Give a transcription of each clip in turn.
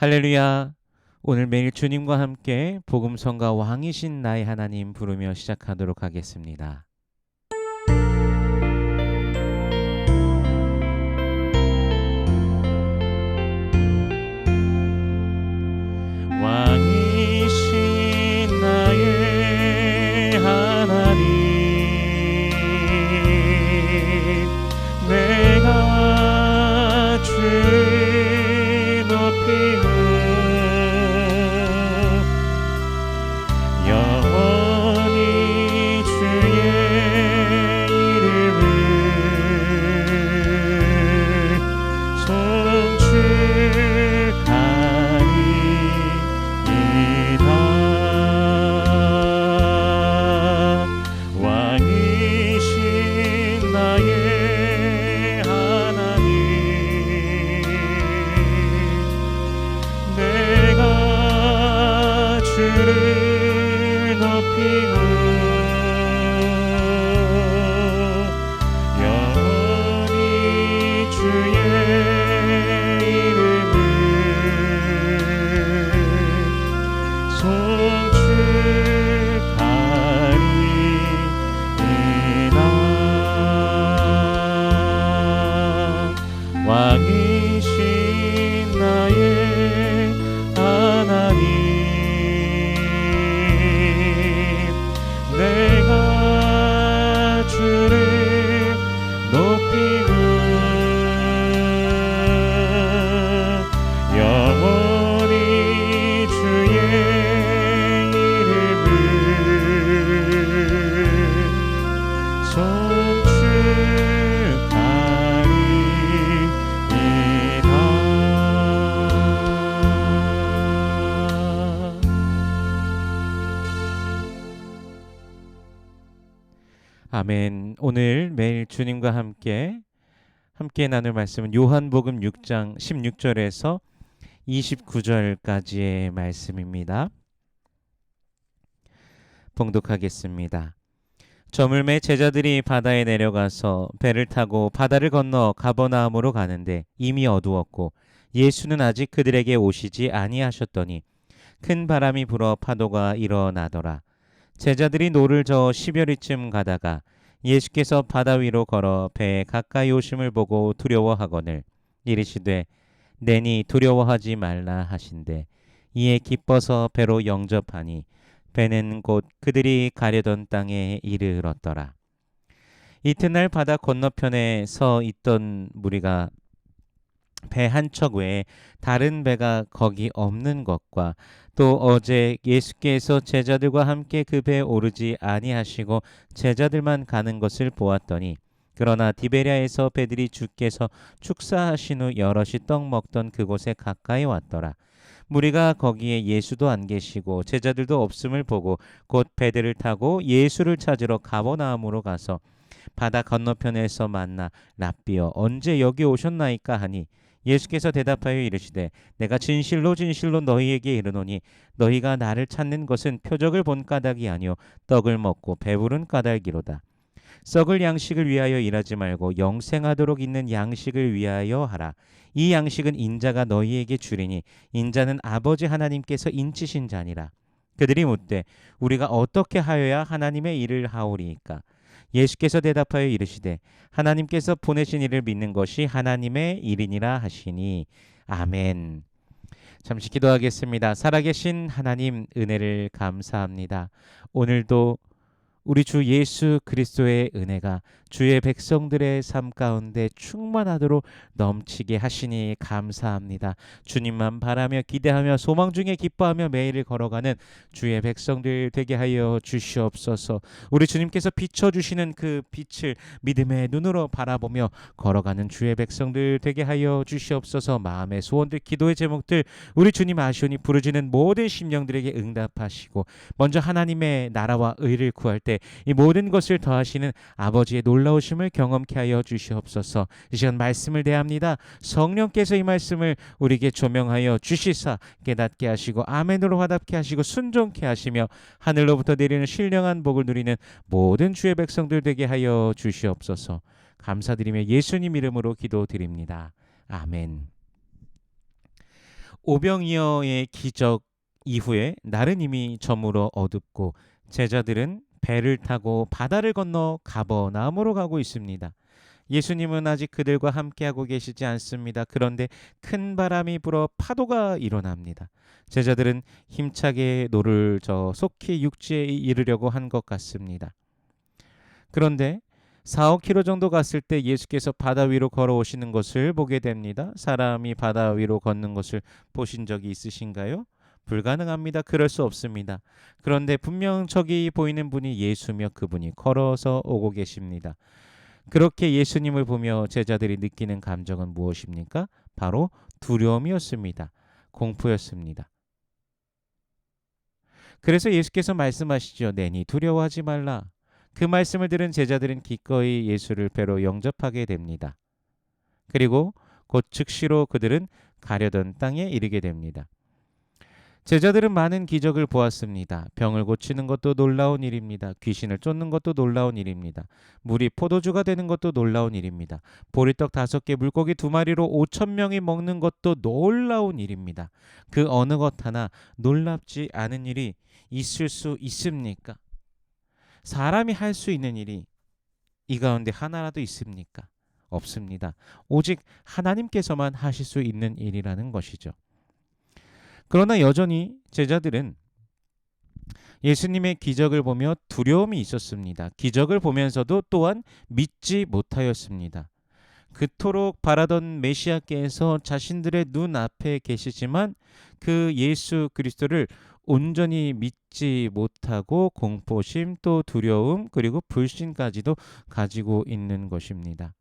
할렐루야. 오늘 매일 주님과 함께 복음성가 왕이신 나의 하나님 부르며 시작하도록 하겠습니다. 왕이신 나의 하나님, 내가 주를 높이고 영원히 주의 이름을 송축하리이다. 왕이신 나의 하나님, 내가 주를 높이고 영원히 주의 이름을 송축하리이다. 왕이신 나의 하나님, 내가 주를 높이고 영원히 주의 이름을 아멘. 오늘 매일 주님과 함께 나눌 말씀은 요한복음 6장 16절에서 29절까지의 말씀입니다. 봉독하겠습니다. 저물매 제자들이 바다에 내려가서 배를 타고 바다를 건너 가버나움으로 가는데 이미 어두웠고 예수는 아직 그들에게 오시지 아니하셨더니 큰 바람이 불어 파도가 일어나더라. 제자들이 노를 저어 10여리쯤 가다가 예수께서 바다 위로 걸어 배에 가까이 오심을 보고 두려워하거늘 이르시되 내니 두려워하지 말라 하신대 이에 기뻐서 배로 영접하니 배는 곧 그들이 가려던 땅에 이르렀더라. 이튿날 바다 건너편에 서 있던 무리가 배 한 척 외에 다른 배가 거기 없는 것과 또 어제 예수께서 제자들과 함께 그 배에 오르지 아니하시고 제자들만 가는 것을 보았더니 그러나 디베랴에서 배들이 주께서 축사하신 후 여럿이 떡 먹던 그곳에 가까이 왔더라. 무리가 거기에 예수도 안 계시고 제자들도 없음을 보고 곧 배들을 타고 예수를 찾으러 가버나움으로 가서 바다 건너편에서 만나 랍비여 언제 여기 오셨나이까 하니 예수께서 대답하여 이르시되 내가 진실로 진실로 너희에게 이르노니 너희가 나를 찾는 것은 표적을 본 까닭이 아니요 떡을 먹고 배부른 까닭이로다. 썩을 양식을 위하여 일하지 말고 영생하도록 있는 양식을 위하여 하라. 이 양식은 인자가 너희에게 주리니 인자는 아버지 하나님께서 인치신 자니라. 그들이 묻되 우리가 어떻게 하여야 하나님의 일을 하오리이까? 예수께서 대답하여 이르시되 하나님께서 보내신 이를 믿는 것이 하나님의 일이니라 하시니 아멘. 잠시 기도하겠습니다. 살아계신 하나님 은혜를 감사합니다. 오늘도 우리 주 예수 그리스도의 은혜가 주의 백성들의 삶 가운데 충만하도록 넘치게 하시니 감사합니다. 주님만 바라며 기대하며 소망 중에 기뻐하며 매일을 걸어가는 주의 백성들 되게 하여 주시옵소서. 우리 주님께서 비춰주시는 그 빛을 믿음의 눈으로 바라보며 걸어가는 주의 백성들 되게 하여 주시옵소서. 마음의 소원들 기도의 제목들 우리 주님 아시오니 부르짖는 모든 심령들에게 응답하시고 먼저 하나님의 나라와 의를 구할 때 이 모든 것을 더하시는 아버지의 놀라우심을 경험케 하여 주시옵소서. 이 시간 말씀을 대합니다. 성령께서 이 말씀을 우리에게 조명하여 주시사 깨닫게 하시고 아멘으로 화답케 하시고 순종케 하시며 하늘로부터 내리는 신령한 복을 누리는 모든 주의 백성들 되게 하여 주시옵소서. 감사드리며 예수님 이름으로 기도드립니다. 아멘. 오병이어의 기적 이후에 날은 이미 저물어 어둡고 제자들은 배를 타고 바다를 건너 가버나움으로 가고 있습니다. 예수님은 아직 그들과 함께하고 계시지 않습니다. 그런데 큰 바람이 불어 파도가 일어납니다. 제자들은 힘차게 노를 저 속히 육지에 이르려고 한 것 같습니다. 그런데 4, 5km 정도 갔을 때 예수께서 바다 위로 걸어오시는 것을 보게 됩니다. 사람이 바다 위로 걷는 것을 보신 적이 있으신가요? 불가능합니다. 그럴 수 없습니다. 그런데 분명 저기 보이는 분이 예수며 그분이 걸어서 오고 계십니다. 그렇게 예수님을 보며 제자들이 느끼는 감정은 무엇입니까? 바로 두려움이었습니다. 공포였습니다. 그래서 예수께서 말씀하시죠. 내니 두려워하지 말라. 그 말씀을 들은 제자들은 기꺼이 예수를 배로 영접하게 됩니다. 그리고 곧 즉시로 그들은 가려던 땅에 이르게 됩니다. 제자들은 많은 기적을 보았습니다. 병을 고치는 것도 놀라운 일입니다. 귀신을 쫓는 것도 놀라운 일입니다. 물이 포도주가 되는 것도 놀라운 일입니다. 보리떡 5개, 물고기 2마리로 5,000명이 먹는 것도 놀라운 일입니다. 그 어느 것 하나 놀랍지 않은 일이 있을 수 있습니까? 사람이 할 수 있는 일이 이 가운데 하나라도 있습니까? 없습니다. 오직 하나님께서만 하실 수 있는 일이라는 것이죠. 그러나 여전히 제자들은 예수님의 기적을 보며 두려움이 있었습니다. 기적을 보면서도 또한 믿지 못하였습니다. 그토록 바라던 메시아께서 자신들의 눈앞에 계시지만 그 예수 그리스도를 온전히 믿지 못하고 공포심 또 두려움 그리고 불신까지도 가지고 있는 것입니다.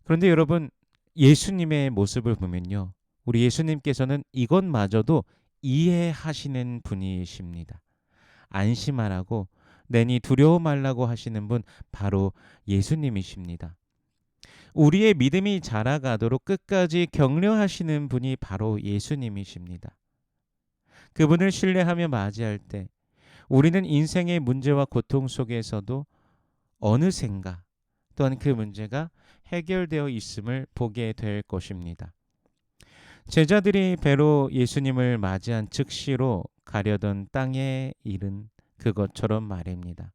그런데 여러분 예수님의 모습을 보면요. 우리 예수님께서는 이것마저도 이해하시는 분이십니다. 안심하라고 내니 두려워 말라고 하시는 분 바로 예수님이십니다. 우리의 믿음이 자라가도록 끝까지 격려하시는 분이 바로 예수님이십니다. 그분을 신뢰하며 맞이할 때 우리는 인생의 문제와 고통 속에서도 어느샌가 또한 그 문제가 해결되어 있음을 보게 될 것입니다. 제자들이 배로 예수님을 맞이한 즉시로 가려던 땅에 이른 그것처럼 말입니다.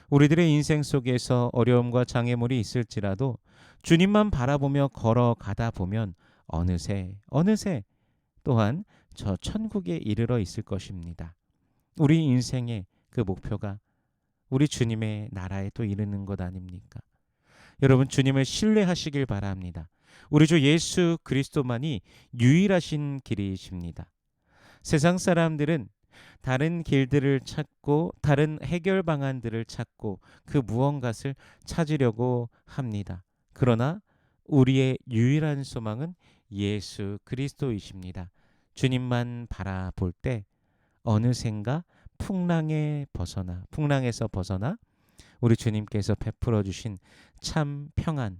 우리들의 인생 속에서 어려움과 장애물이 있을지라도 주님만 바라보며 걸어가다 보면 어느새 또한 저 천국에 이르러 있을 것입니다. 우리 인생의 그 목표가 우리 주님의 나라에 또 이르는 것 아닙니까? 여러분 주님을 신뢰하시길 바랍니다. 우리 주 예수 그리스도만이 유일하신 길이십니다. 세상 사람들은 다른 길들을 찾고 다른 해결 방안들을 찾고 그 무언가를 찾으려고 합니다. 그러나 우리의 유일한 소망은 예수 그리스도이십니다. 주님만 바라볼 때 어느샌가 풍랑에서 벗어나 우리 주님께서 베풀어 주신 참 평안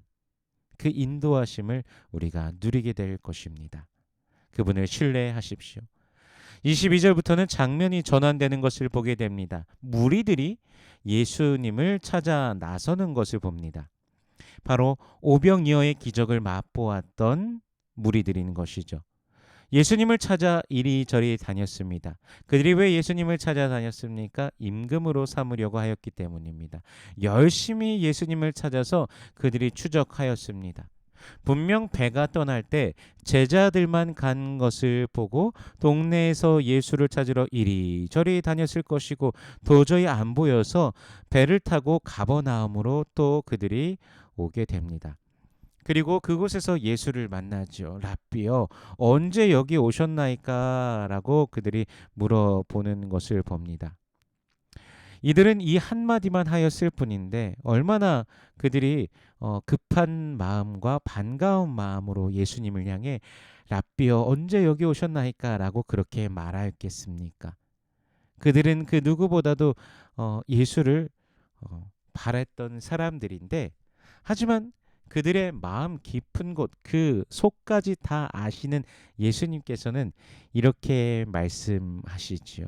그 인도하심을 우리가 누리게 될 것입니다. 그분을 신뢰하십시오. 22절부터는 장면이 전환되는 것을 보게 됩니다. 무리들이 예수님을 찾아 나서는 것을 봅니다. 바로 오병이어의 기적을 맛보았던 무리들인 것이죠. 예수님을 찾아 이리저리 다녔습니다. 그들이 왜 예수님을 찾아다녔습니까? 임금으로 삼으려고 하였기 때문입니다. 열심히 예수님을 찾아서 그들이 추적하였습니다. 분명 배가 떠날 때 제자들만 간 것을 보고 동네에서 예수를 찾으러 이리저리 다녔을 것이고 도저히 안 보여서 배를 타고 가버나움으로 또 그들이 오게 됩니다. 그리고 그곳에서 예수를 만나죠. 랍비여 언제 여기 오셨나이까? 라고 그들이 물어보는 것을 봅니다. 이들은 이 한마디만 하였을 뿐인데 얼마나 그들이 급한 마음과 반가운 마음으로 예수님을 향해 랍비여 언제 여기 오셨나이까? 라고 그렇게 말하였겠습니까? 그들은 그 누구보다도 예수를 바랬던 사람들인데 하지만 그들의 마음 깊은 곳, 그 속까지 다 아시는 예수님께서는 이렇게 말씀하시지요.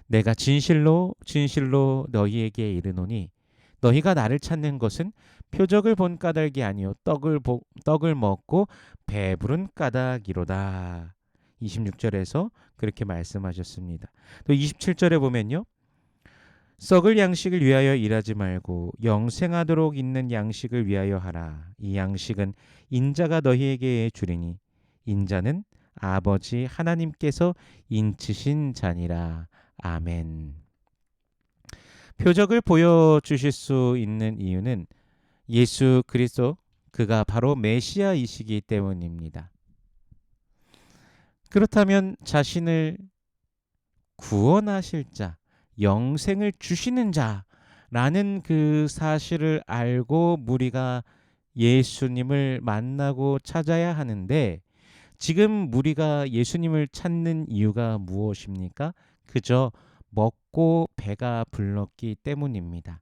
내가 진실로 너희에게 이르노니 너희가 나를 찾는 것은 표적을 본 까닭이 아니요 떡을 먹고 배부른 까닭이로다. 26절에서 그렇게 말씀하셨습니다. 또 27절에 보면요. 썩을 양식을 위하여 일하지 말고 영생하도록 있는 양식을 위하여 하라. 이 양식은 인자가 너희에게 주리니 인자는 아버지 하나님께서 인치신 자니라. 아멘. 표적을 보여주실 수 있는 이유는 예수 그리스도 그가 바로 메시아이시기 때문입니다. 그렇다면 자신을 구원하실 자, 영생을 주시는 자라는 그 사실을 알고 무리가 예수님을 만나고 찾아야 하는데 지금 무리가 예수님을 찾는 이유가 무엇입니까? 그저 먹고 배가 불렀기 때문입니다.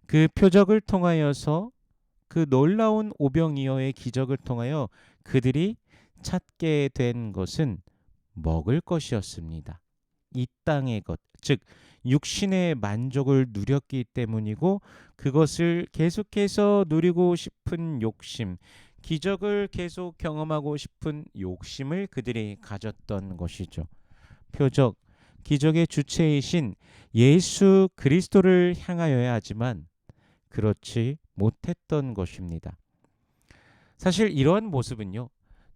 그 표적을 통하여서 그 놀라운 오병이어의 기적을 통하여 그들이 찾게 된 것은 먹을 것이었습니다. 이 땅의 것, 즉 육신의 만족을 누렸기 때문이고 그것을 계속해서 누리고 싶은 욕심, 기적을 계속 경험하고 싶은 욕심을 그들이 가졌던 것이죠. 표적, 기적의 주체이신 예수 그리스도를 향하여야 하지만 그렇지 못했던 것입니다. 사실 이러한 모습은요,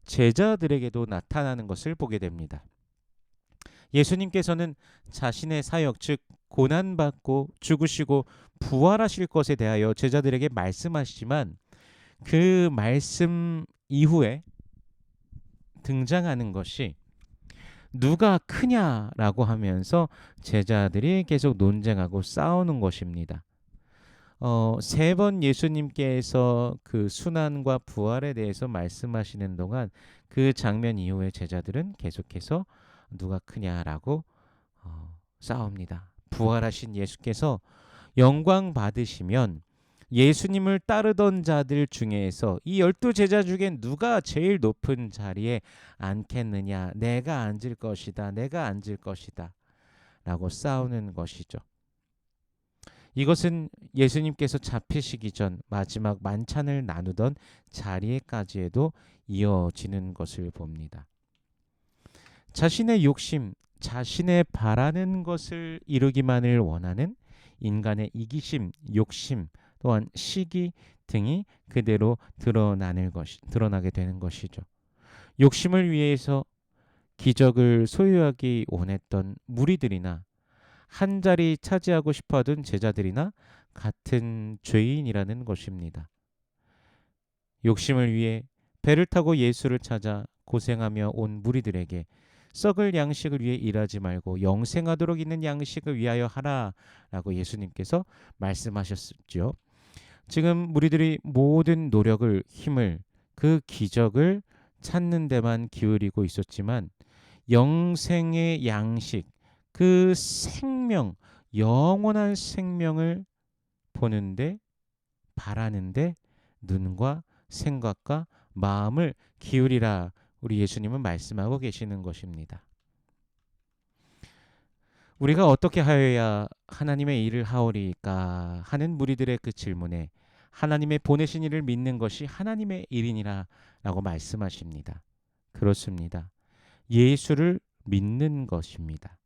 제자들에게도 나타나는 것을 보게 됩니다. 예수님께서는 자신의 사역, 즉 고난받고 죽으시고 부활하실 것에 대하여 제자들에게 말씀하시지만 그 말씀 이후에 등장하는 것이 누가 크냐라고 하면서 제자들이 계속 논쟁하고 싸우는 것입니다. 세 번 예수님께서 그 순환과 부활에 대해서 말씀하시는 동안 그 장면 이후에 제자들은 계속해서 누가 크냐라고 싸웁니다. 부활하신 예수께서 영광 받으시면 예수님을 따르던 자들 중에서 이 12제자 중에 누가 제일 높은 자리에 앉겠느냐? 내가 앉을 것이다. 내가 앉을 것이다. 라고 싸우는 것이죠. 이것은 예수님께서 잡히시기 전 마지막 만찬을 나누던 자리에까지에도 이어지는 것을 봅니다. 자신의 욕심, 자신의 바라는 것을 이루기만을 원하는 인간의 이기심, 욕심, 또한 시기 등이 그대로 드러나게 되는 것이죠. 욕심을 위해서 기적을 소유하기 원했던 무리들이나 한 자리 차지하고 싶어하던 제자들이나 같은 죄인이라는 것입니다. 욕심을 위해 배를 타고 예수를 찾아 고생하며 온 무리들에게 썩을 양식을 위해 일하지 말고 영생하도록 있는 양식을 위하여 하라라고 예수님께서 말씀하셨죠. 지금 무리들이 모든 노력을, 힘을 그 기적을 찾는 데만 기울이고 있었지만 영생의 양식, 그 생명, 영원한 생명을 보는데, 바라는데 눈과 생각과 마음을 기울이라 우리 예수님은 말씀하고 계시는 것입니다. 우리가 어떻게 하여야 하나님의 일을 하오리까 하는 무리들의 그 질문에 하나님의 보내신 일을 믿는 것이 하나님의 일이니라 라고 말씀하십니다. 그렇습니다. 예수를 믿는 것입니다.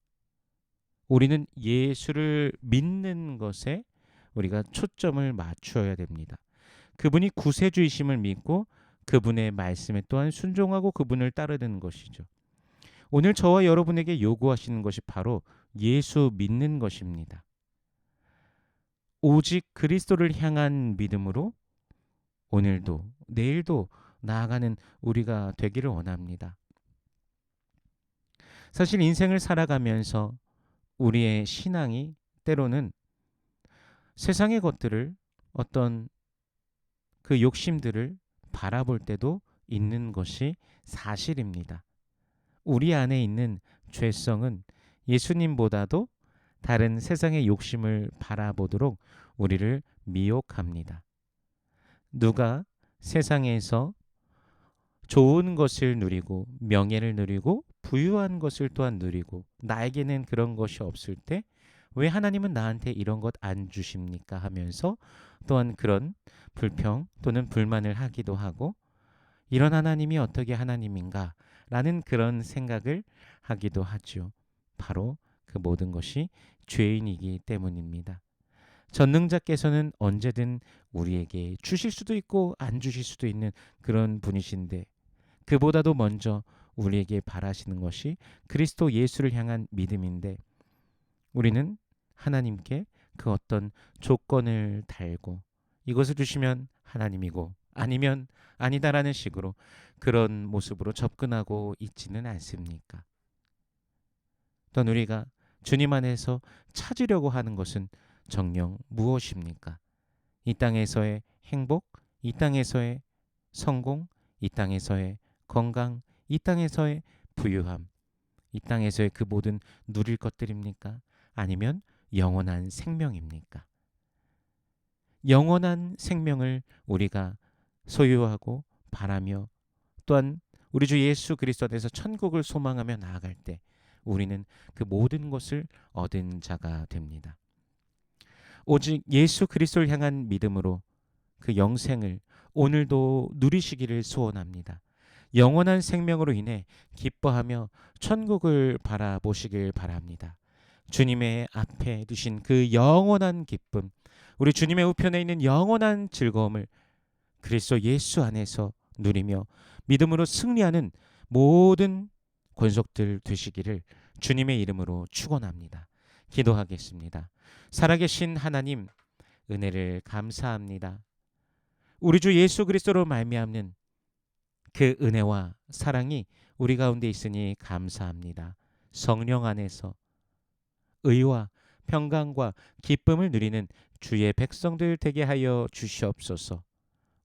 우리는 예수를 믿는 것에 우리가 초점을 맞추어야 됩니다. 그분이 구세주이심을 믿고 그분의 말씀에 또한 순종하고 그분을 따르는 것이죠. 오늘 저와 여러분에게 요구하시는 것이 바로 예수 믿는 것입니다. 오직 그리스도를 향한 믿음으로 오늘도 내일도 나아가는 우리가 되기를 원합니다. 사실 인생을 살아가면서 우리의 신앙이 때로는 세상의 것들을 어떤 그 욕심들을 바라볼 때도 있는 것이 사실입니다. 우리 안에 있는 죄성은 예수님보다도 다른 세상의 욕심을 바라보도록 우리를 미혹합니다. 누가 세상에서 좋은 것을 누리고 명예를 누리고 부유한 것을 또한 누리고 나에게는 그런 것이 없을 때 왜 하나님은 나한테 이런 것 안 주십니까 하면서 또한 그런 불평 또는 불만을 하기도 하고 이런 하나님이 어떻게 하나님인가? 라는 그런 생각을 하기도 하죠. 바로 그 모든 것이 죄인이기 때문입니다. 전능자께서는 언제든 우리에게 주실 수도 있고 안 주실 수도 있는 그런 분이신데, 그보다도 먼저 우리에게 바라시는 것이 그리스도 예수를 향한 믿음인데, 우리는 하나님께 그 어떤 조건을 달고 이것을 주시면 하나님이고 아니면 아니다라는 식으로 그런 모습으로 접근하고 있지는 않습니까? 또한 우리가 주님 안에서 찾으려고 하는 것은 정녕 무엇입니까? 이 땅에서의 행복, 이 땅에서의 성공, 이 땅에서의 건강, 이 땅에서의 부유함, 이 땅에서의 그 모든 누릴 것들입니까? 아니면 영원한 생명입니까? 영원한 생명을 우리가 소유하고 바라며, 또한 우리 주 예수 그리스도 안에서 천국을 소망하며 나아갈 때 우리는 그 모든 것을 얻은 자가 됩니다. 오직 예수 그리스도를 향한 믿음으로 그 영생을 오늘도 누리시기를 소원합니다. 영원한 생명으로 인해 기뻐하며 천국을 바라보시길 바랍니다. 주님의 앞에 두신 그 영원한 기쁨, 우리 주님의 우편에 있는 영원한 즐거움을 그리스도 예수 안에서 누리며 믿음으로 승리하는 모든 권속들 되시기를 주님의 이름으로 축원합니다. 기도하겠습니다. 살아계신 하나님, 은혜를 감사합니다. 우리 주 예수 그리스도로 말미암는 그 은혜와 사랑이 우리 가운데 있으니 감사합니다. 성령 안에서 의와 평강과 기쁨을 누리는 주의 백성들 되게 하여 주시옵소서.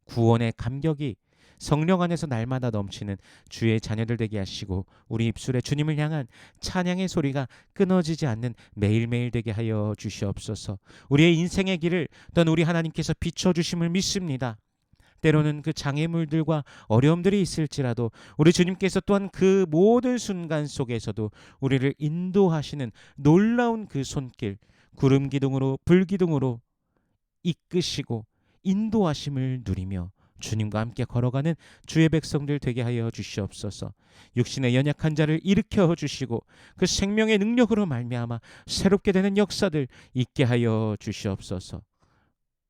구원의 감격이 성령 안에서 날마다 넘치는 주의 자녀들 되게 하시고, 우리 입술에 주님을 향한 찬양의 소리가 끊어지지 않는 매일매일 되게 하여 주시옵소서. 우리의 인생의 길을 또한 우리 하나님께서 비춰주심을 믿습니다. 때로는 그 장애물들과 어려움들이 있을지라도 우리 주님께서 또한 그 모든 순간 속에서도 우리를 인도하시는 놀라운 그 손길, 구름 기둥으로 불 기둥으로 이끄시고 인도하심을 누리며 주님과 함께 걸어가는 주의 백성들 되게 하여 주시옵소서. 육신의 연약한 자를 일으켜 주시고 그 생명의 능력으로 말미암아 새롭게 되는 역사들 있게 하여 주시옵소서.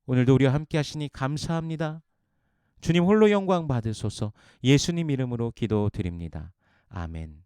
오늘도 우리와 함께 하시니 감사합니다. 주님 홀로 영광 받으소서. 예수님 이름으로 기도드립니다. 아멘.